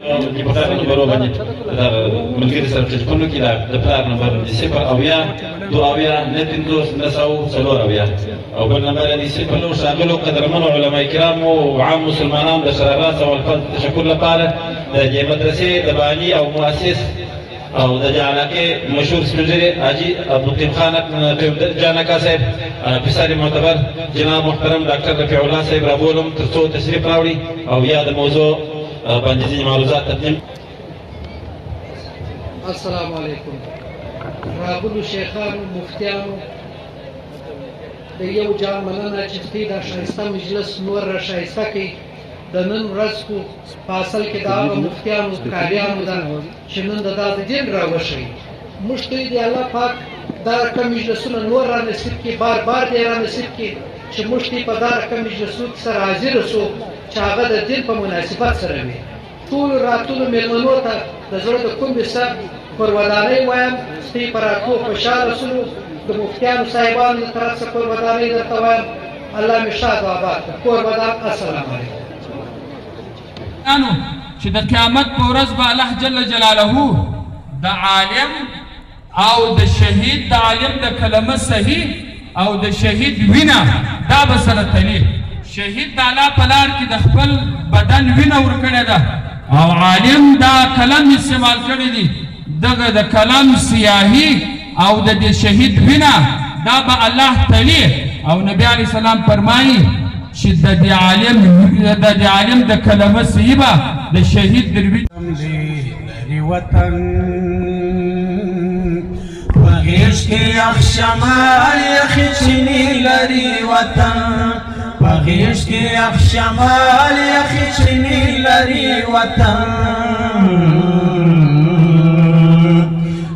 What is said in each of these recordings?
کې په کار کې برو باندې دا ملګری سره چې کوم کې د پلان نمبر د 0 او بل نمبر دي 0 شاملو قدرمن علماء کرام او عام مسلمانان د شرارات او الفضل تشکر لپاره د مدرسې د بانی او مؤسس او د جانکه مشهور سپیکر حاجی عبدالقیوم خان جانکا صاحب پسر معتبر جناب محترم ډاکټر رفیع الله صاحب رابولم ترڅو تشریف راوړي او یا د موضوع باندې ځینې معلومات تقدیم. السلام علیکم. راغلو شیخانو مفتیانو د یو جان مننه چې دا ښایسته مجلس نور را ښایسته کړي. د نن ورځ کو په اصل کې د هغه مفتیانو قاریانو ده چې نن د دا د دین راوښیي. موږ ته د الله پاک دا رقم مجلسونه نور را نصیب کړي، بار بار دې را نصیب کړي چې موږ ته په دا رقم مجلسونو کې سره حاضر شو چې هغه د دین په مناسبت سره وي. ټولو راتلو مېلمنو ته د زړه د کومې سره پر ودانۍ وایم ستاسې په راتلو خوشحاله شولو. د مفتیانو صاحبانو له طرف څخه پر ودانۍ درته وایم الله مې شاد و آباد کړه. کور ودان. السلام علیکم. چې د قیامت په ورځ به الله جل جلاله د عالم او د شهید د عالم د کلمه صحیح او د شهید وینه دا به سره تلي. شهید د الله په لار کې د خپل بدن وینه ورکړې ده او عالم دا کلم استعمال کړی دی. دغه د کلم سیاهي او د دې شهید وینه دا به الله تلي. او نبی علیه السلام فرمایي چې د دې عالم د کلمه صحیح به د شهید لري وطن بغیش کې یخ شمال یخې چینې لري وطن بغیش کې یخ شمال یخې چینې لري وطن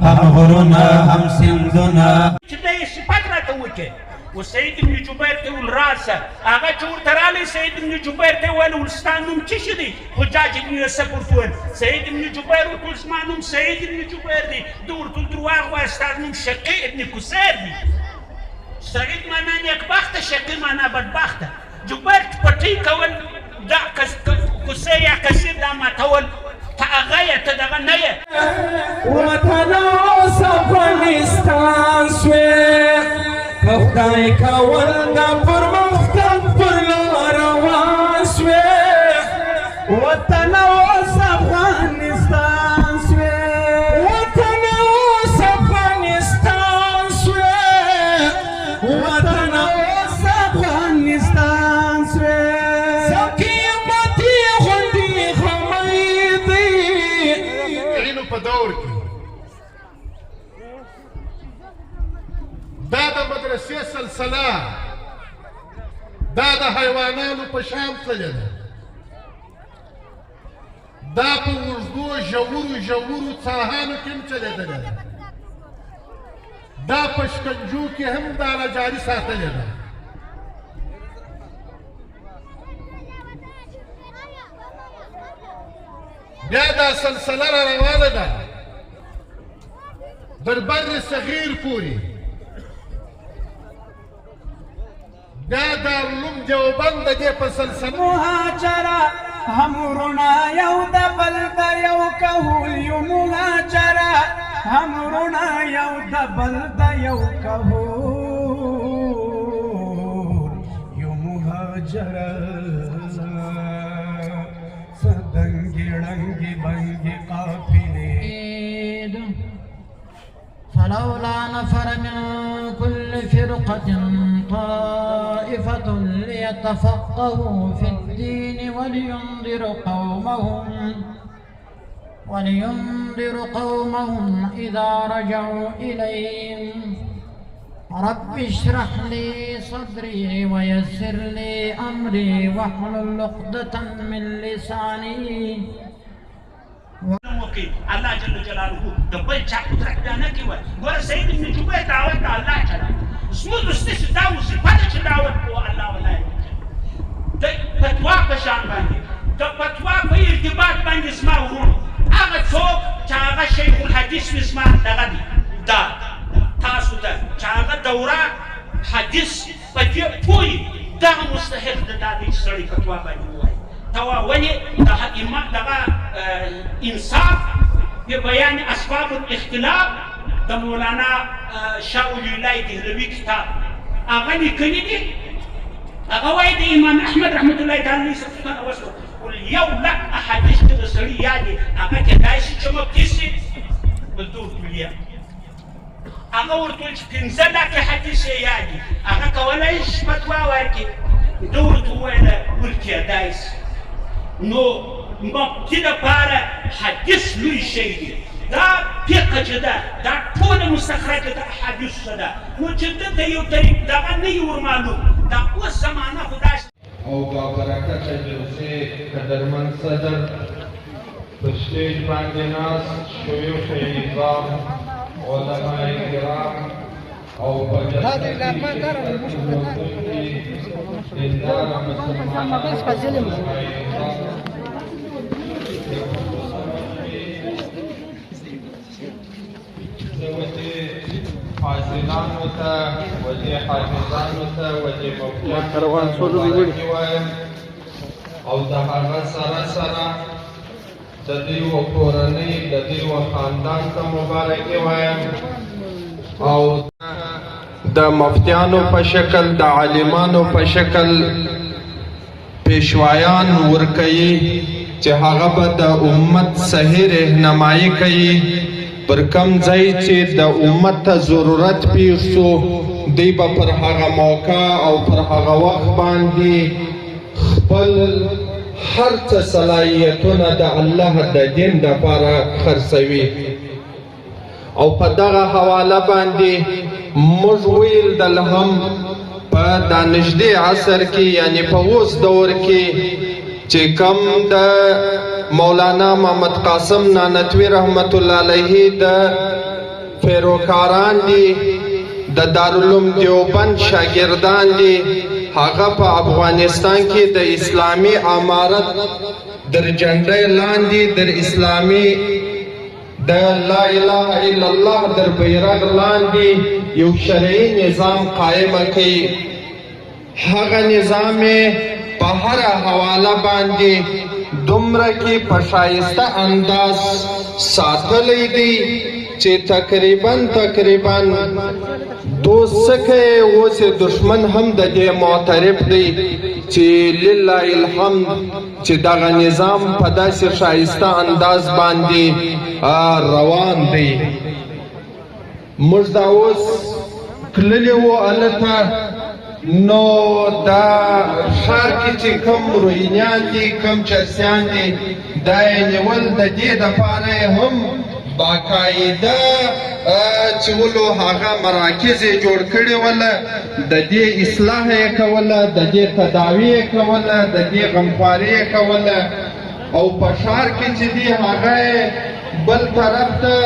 هم غرونه هم سیندونه چې دا یې صفت راته وکړي. و سید ابن جبیر ته ویل راسه هغه چې ورته رالی سید ابن جبیر ته ویل ول ستا نوم څه شی دی؟ حجاج ابن یوسف ورته ویل سید ابن جبیر ورته ویل زما نوم سید ابن جبیر دی. ده ورته ویل درواغ وایه ستا نوم شقی ابن کثیر دی. سعید معنا نیکبخته، شقی معنا بدبخته. جبیر پټۍ کول دا کثیر یا کثیر دا ماتول ته هغه یې ته دغه نه یې. وطن اوس افغانستان سوې خدای کول دا پرمختګ پر لار روان سوې وطن اوس افغانستان سوې وطن اوس افغانستان سوې وطن اوس افغانستان سوې سکیمتي غوندې خمیدې علم په دور کې دا د مدرسې سلسله دا د حیوانانو په شان تللې ده. دا په اوږدو ژورو څاهانو کې هم چلېدلې ده. دا په شکنجو کې هم دا جاري ساتلې ده. بیا دا سلسله را روانه ده در بر صغیر پورې. دا دارالعلوم دیوبند د دې په سلسله مهاجره هم وروڼه یو د بل د یو کهول یو مهاجره هم وروڼه یو د بل د یو کهول یو مهاجره سدنګي ړنګي بنګي قافلې. فلولا نفر من كل فرقة طائفة ليتفقهوا في الدين ولينذروا قومهم إذا رجعوا إليهم. رب اشرح لي صدري ويسر لي أمري واحلل عقدة من لساني. الله جل جلاله د بل چا قدرت بیا نه کوي. ګوره سید ابن جبیر دعوت د الله چلوي. زموږ ستاسې دا وظیفه ده چې دعوت کوو الله ولایت د فتوا په شان باندې د فتوا په ارتباط باندې زما وروڼو هغه څوک چې هغه شیخ الحدیث وي زما دغه دي دا تاسو ته چې هغه دوره حدیث په دې پوهي دغه مستحق ده دا دی چې سړی فتوا باندې ووایي. ته ولې دغه امام دغه الانصاف ببيان اسباب الاختلاف د مولانا شاه ولی الله دهلوي کتاب هغه لیکلي دي. هغه وایي د امام احمد رحمت الله تعالی علیه څخه وسو ول یو لک احادیث د سړي یادي هغه کېدای شي چې مو کیسي بلدور کلیه هغه ورته چې پنځه لکه حدیث یې یادي هغه کولی شي فتوا ورکړي ده ورته وویله ورکېدای شي. نو مفتي دپاره حدیث لوی شی دی. دا فقه چې ده دا ټوله مستخرجه د احادیثو څخه ده. نو چې دلته یو طریق دغه نه وي ورمعلوم دا اوس زمانه خو داسې او با برکته جلسه قدرمن صدر پر سټیج باندې ناست شیوخ عظام علماء کرام او په جلسه کې دیندار مسلمانان حاضرانو ته وجه حافظانو ته وجه مفتیانو وایم او د هغه سره سره د دوی و کورنۍ د دوی و خاندان ته مبارکي وایم او د مفتیانو په شکل د عالمانو په شکل پیشوایان ورکوي چې هغه به د امت صحیح رهنمایي کوي. پر کم ځای چې د امت ته ضرورت پیښ شو دوی به پر هغه موقع او پر هغه وخت باندې خپل هر څه صلاحیتونه د الله د دین دپاره خرڅوي. او په دغه حواله باندې موږ ویل هم په دا نږدې عصر کې یعنی په اوس دور کې چې کم د مولانا محمد قاسم نانتوی رحمت الله علیه د پیروکاران دي د دارالعلوم دیوبند شاگردان دي هغه په افغانستان کې د اسلامي امارت در جنډې لاندې در اسلامي د لا اله الا الله در بیرغ لاندې یو شرعي نظام قائم کړي. هغه نظام په هر حواله باندې دومره کې په شایسته انداز ساتلی دی چې تقریبا دوسکه اوس دشمن هم د دې معترف دی چې لله الحمد چې دغه نظام په داسې شایسته انداز باندې روان دی. موږ دا اوس تللي وو هلته نو دا ښار کې چې کوم روینیان دي کوم چرسیان دي دا یې نیول د دې دپاره هم باقاعده چې ولو هغه مراکز یې جوړ کړي وله د دې اصلاح یې کوله د دې تداوی یې کوله د دې غمخواري یې کوله. او په ښار کې چې دي هغه بل طرف ته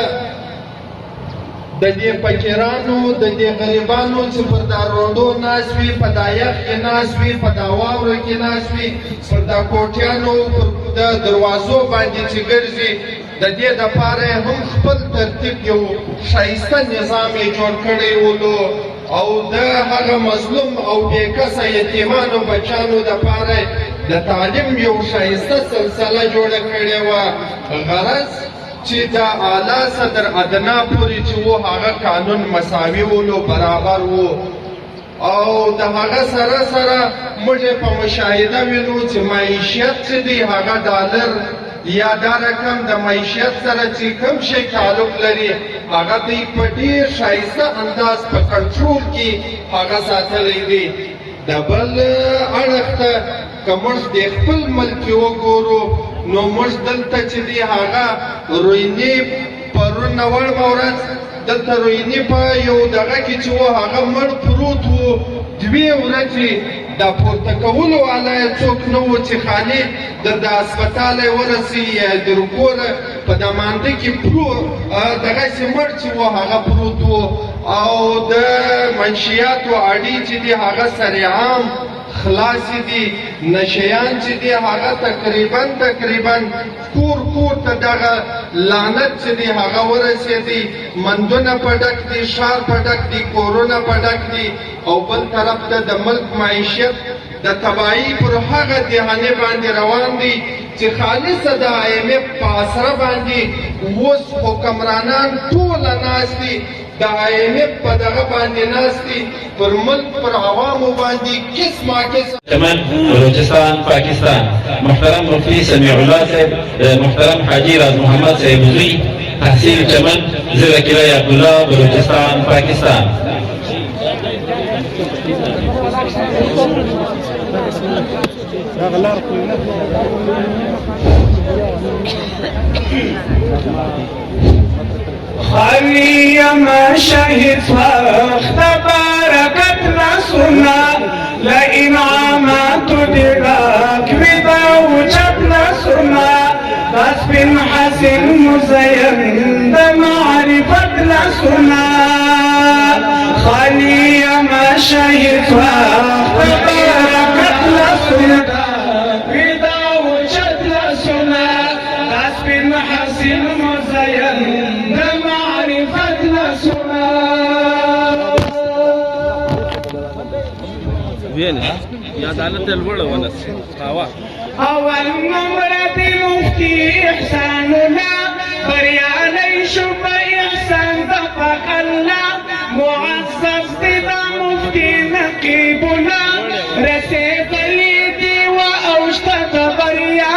د دې فقیرانو د دې غریبانو چې پر دا روډو ناست وي په دا یخ کې ناست وي په دا واوره کې ناست وي پر دا کوټیانو پر د دروازو باندې چې ګرځي د دې دپاره هم خپل ترتیب یو ښایسته نظام یې جوړ کړی ولو او د هغه مظلوم او بېکسه یتیمانو بچیانو دپاره د تعلیم یو ښایسته سلسله جوړه کړې وه. غرض چې د اعلی صدر ادنا پورې چې و هغه قانون مساوي ولو برابر و. او د هغه سره سره موږ په مشاهده وینو چې معیشت چې دی هغه ډالر یا دا رقم د معیشت سره چې کوم شی تعلق لري هغه دوی په ډېر ښایسته انداز په کنټرول کې هغه ساتلی دی. د بل اړخ ته که موږ د خپل ملک وګورو نو موږ دلته چې دی هغه روینې پرون وړمه ورځ دلته روینې په یو دغه کې چې و هغه مړ پروت و 2 ورځې دا پورته کولو والا یې څوک نه و چې خالي د هسپتال یې ورسي یا د روکوره په دا مانده کې دغسې مړ چې و هغه پروت و. او د منشیاتو اډې چې دي هغه سریعام خلاصې دي. نشیان چې دي هغه تقریبا کور ته دغه لعنت چې دي هغه ورسېدي. مندونه په ډک دي ښار په ډک دي کورونه په ډک دي. او بل طرف ته د ملک معیشت د تباهي پر هغه دهانې باندې روان دی چې خالصه د IMF په اسره باندې اوس حکمرانان ټوله ناست دي د IMF په دغه باندې ناست دي پر ملک پر عوامو باندې قسمه كمان بلوچستان پاکستان محترم مفتی سمیع الله صاحب محترم حاجی راز محمد صاحب زوی تحصیل چمن ضلع کلای عبدالله بلوچستان پاکستان خلیم شهید وقت برکت نسونا لانعامات دیدک ویدا وچت نسونا بس بن حسن مزین د معرفت نسونا خلیم شهید وقت برکت نسونا ویدا وچت نسونا بس بن حسن مزین اول نمرة مفتي احساننا بريالي شوف احسان دفق الله معزز بدا مفتي نقيبنا رسيب ليدي واوشتت بريا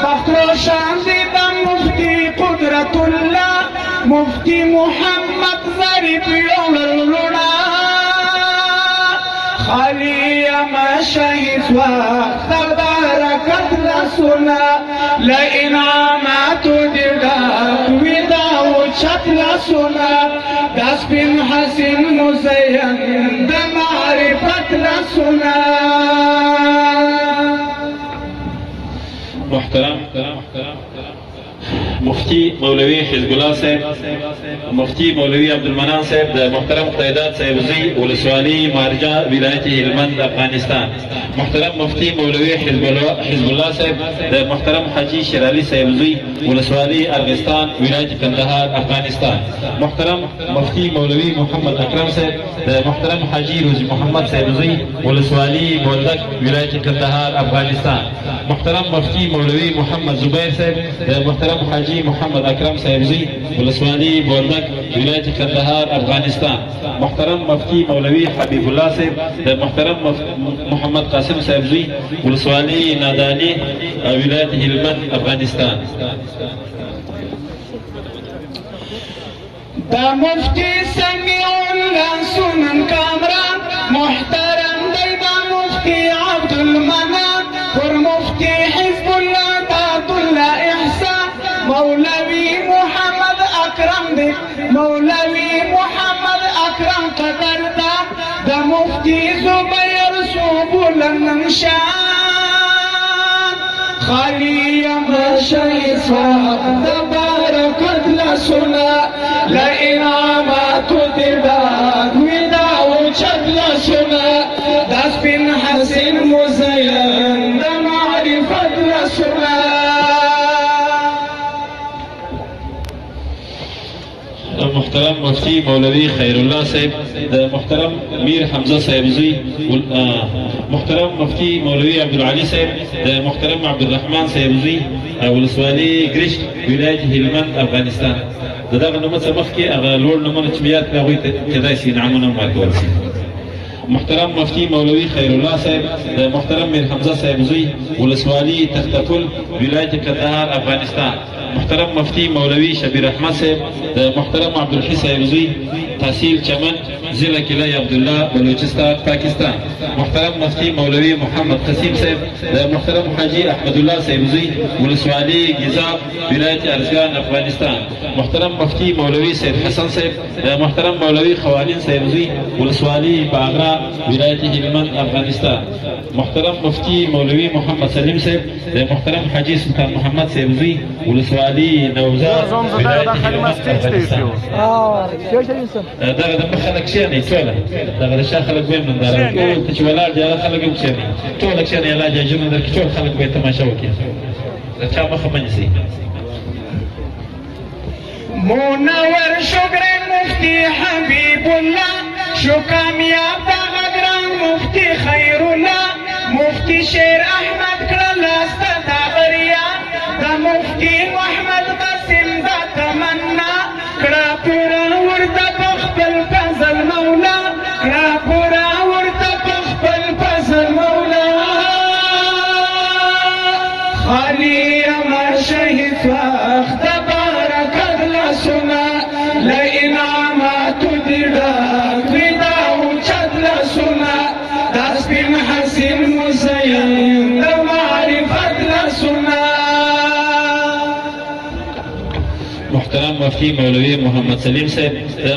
بخلو شان بدا مفتي قدرة الله مفتي محمد ظريف يوم اللنا خالي ما شهيد وقت بركت لسنا لإنعامات دلال ودا وشت لسنا داس بن حسن مزين بمعرفة لسنا محترم مفتي مولوي حزب الله صاحب مفتي مولوي عبد المنان صاحب د محترم قیادات صاحب زی ولسوالي مارجا ولایت هلمند افغانستان محترم مفتي مولوي حزب الله صاحب د محترم حاجی شیرعلی صاحب زی ولسوالي ارغستان ولایت کندهار افغانستان محترم مفتي مولوي محمد اکرم صاحب د محترم حاجی روزی محمد صاحب زی ولسوالي بولدک ولایت کندهار افغانستان محترم مفتي مولوي محمد زبیر صاحب د محترم حاجی محمد اکرم صاحب زی ولسوالي بولدک ولایت کندهار افغانستان محترم مفتي مولوي حبیب الله صاحب د محترم محمد قاسم صاحب زی ولسوالي نادانی ولایت هلمند افغانستان دا مفتي سميع الله سنن کامران محترم دی دا مفتي عبد المنان ور مفتي حزب الله داد الله احسان مولوي محمد اکرم دی مولوي محمد اکرم قدردان دا مفتي زبير سبل النمشان خالي ما شيء تباركت لسنا لإنعامات دباد ودا وشد لسنا داس بن حسن مزين معرفة لسنا محترم مفتي مولوي خير الله صاحب محترم مير حمزه صاحب زي محترم مفتي مولوي عبد العلي صاحب محترم عبد الرحمن صاحب زي ولسوالي قرشت ولايه هلمند افغانستان دغه نومه څخه مخکې هغه لوړ نومونه چې بیا ترې هغوی ته کېدای شي انعامونه هم ورکول شي محترم مفتي مولوي خير الله صاحب محترم مير حمزه صاحب زي ولسوالي تختفل ولايه کندهار افغانستان محترم مفتي مولوي شبير احمد صاحب محترم عبد الحي صاحب زي تحصیل چمن ضلع کلای عبدالله بلوچستان پاکستان محترم مفتي مولوي محمد قسيم صاحب محترم حاجی احمد الله صاحب زي ولسوالي گزاب ولایت ارزگان افغانستان محترم مفتي مولوي سید حسن صاحب محترم مولوي خوالین صاحب زي ولسوالي باغرا ولایت هلمند افغانستان محترم مفتي مولوي محمد سلیم صاحب محترم حاجی سلطان محمد صاحب زي ولسوالي نوزاد ولایت هلمند افغانستان دغه د خلک کښېنئ ټوله دغه د شا خلک به یې ننداره وکړي ته چې ولاړ دي هغه خلک هم کښېنئ ټوله کښېنئ الله جاجونه درکړي ټول خلک به یې تماشه وکړي د چا مخه مه نیسئ منور شکر مفتی حبیب الله شو کامیاب دا غدران مفتی خیر الله مفتی شیر احمد کړه لاسته دا بریا مفتی محمد قاسم دا تمنا کړه پورا ورته په خپل فضل مولا کړه پورا ورته په خپل فضل مولا خالی امر شهید وخت برکت لسنا لانعامات دې ډک وي دا اوچت لسنا دا سپین حسین مزین د معرفت لسنا محترم مفتی مولوی محمد سلیم صاحب،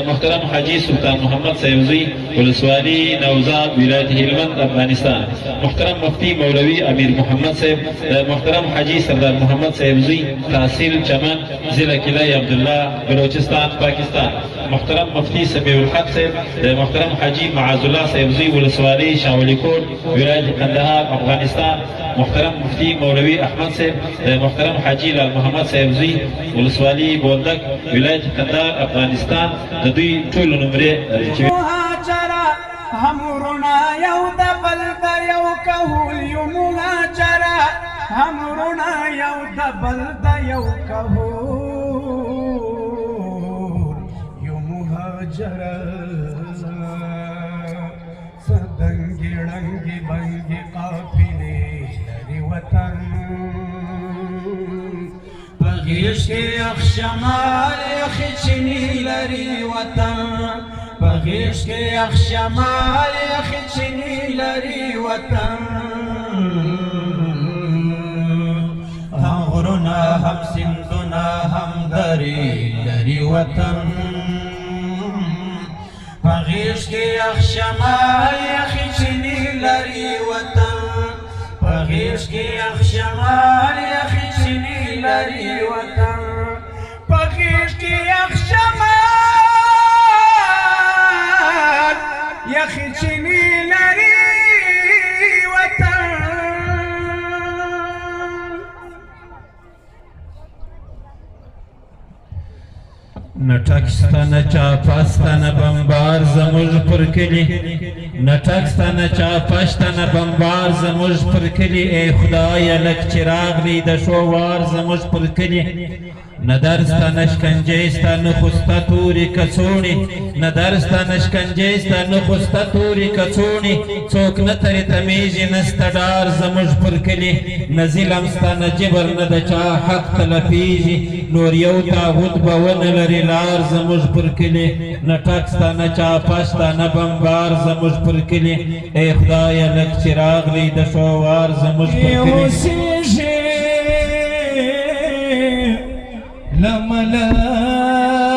محترم حاجی سلطان محمد صاحب زوی ولسوالی نوزاد ولایت هلمند افغانستان، محترم مفتی مولوی امیر محمد صاحب، محترم حاجی سردار محمد صاحب زوی تحصیل چمن ضلع قلعه عبدالله بلوچستان پاکستان، محترم مفتی سمیع الحق صاحب، محترم حاجی معاذ الله صاحب زوی ولسوالی شاولی کوٹ ولایت قندهار افغانستان، محترم مفتی مولوی احمد صاحب، محترم حاجی لال محمد صاحب زوی ولسوالی بولدک ولایت قندهار افغانستان د دوی ټولو نمرې مهاجرة همرنا یو د بل د یو کهول یو مهاجرة همرنا یو د بل د یو کهول یو مهاجرة سدنګي ړنګي بنګي قافلې لري وطن بغیش کے اخ شمال اخی چنی لری وطن بغیش کے اخ شمال اخی چنی لری وطن ہم غرنا ہم سندنا ہم دری لری وطن بغیش کے اخ شمال اخی چنی لری وطن بغیش کے اخ شمال اخی چنی لری وطن بغیش کے اخ شمال اخی چنی لری وطن نټکستا نه چاپستا نه بمبار زموږ پر کلي نټکستا نه چاپستا نه بمبار زموږ پر کلي ای خدایه لږ چې راغلی د شووار زموږ پر کلي نه درسته نه شکنجې سته نه خو سته تورې کڅوړې نه درسته نه شکنجې سته نه خو سته تورې کڅوړې څوک نه ترې تمیږي نه سته ډار زموږ پر کلي نه ظلم سته نه جبر نه د چا حق تلفیږي نور یو تاغوت به ونه لري لار زموږ پر کلي نه ټک سته نه چاپه سته نه بمبار زموږ پر کلي ای خدایه لږ چې راغلی د شووار زموږ پر کلي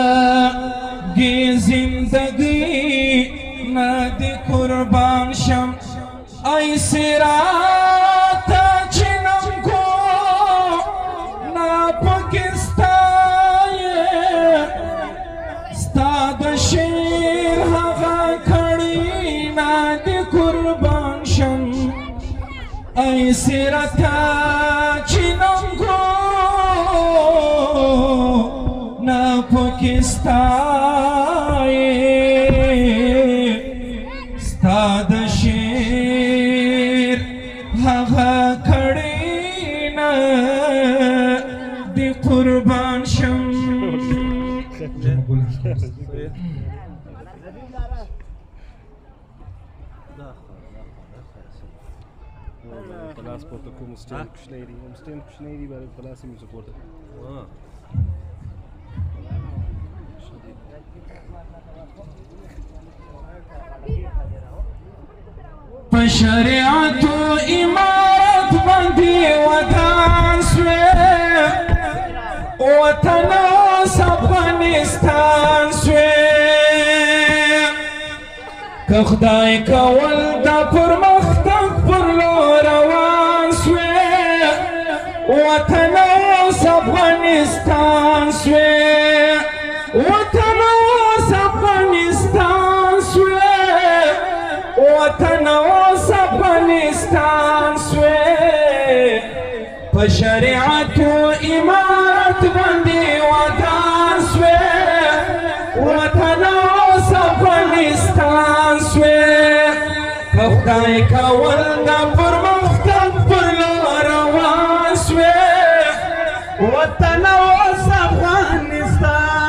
لملگی زندگی نادی قربان شم ای سراتا چنم کو نا پاکستان ستاد شیر هغا کھڑی نادی قربان شم ای سراتا چنم کو نا پاکستان ستاد شیر هغه کړي نه دی قربان شم Palace porta como stand Kushnairi. Stand Kushnairi bare Palace mi supporta. شریعت و امارت بندی وطن سوی وطن افغانستان سوی که خدای کول دا پرمختګ پر لور روان سوی وطن افغانستان سوی وطن افغانستان سوی وطن افغانستان سوی په شریعت و امارت باندې وطن سوی وطن افغانستان سوی که خدای کول دا پرمختګ پر لار روان سوی وطن اوس افغانستان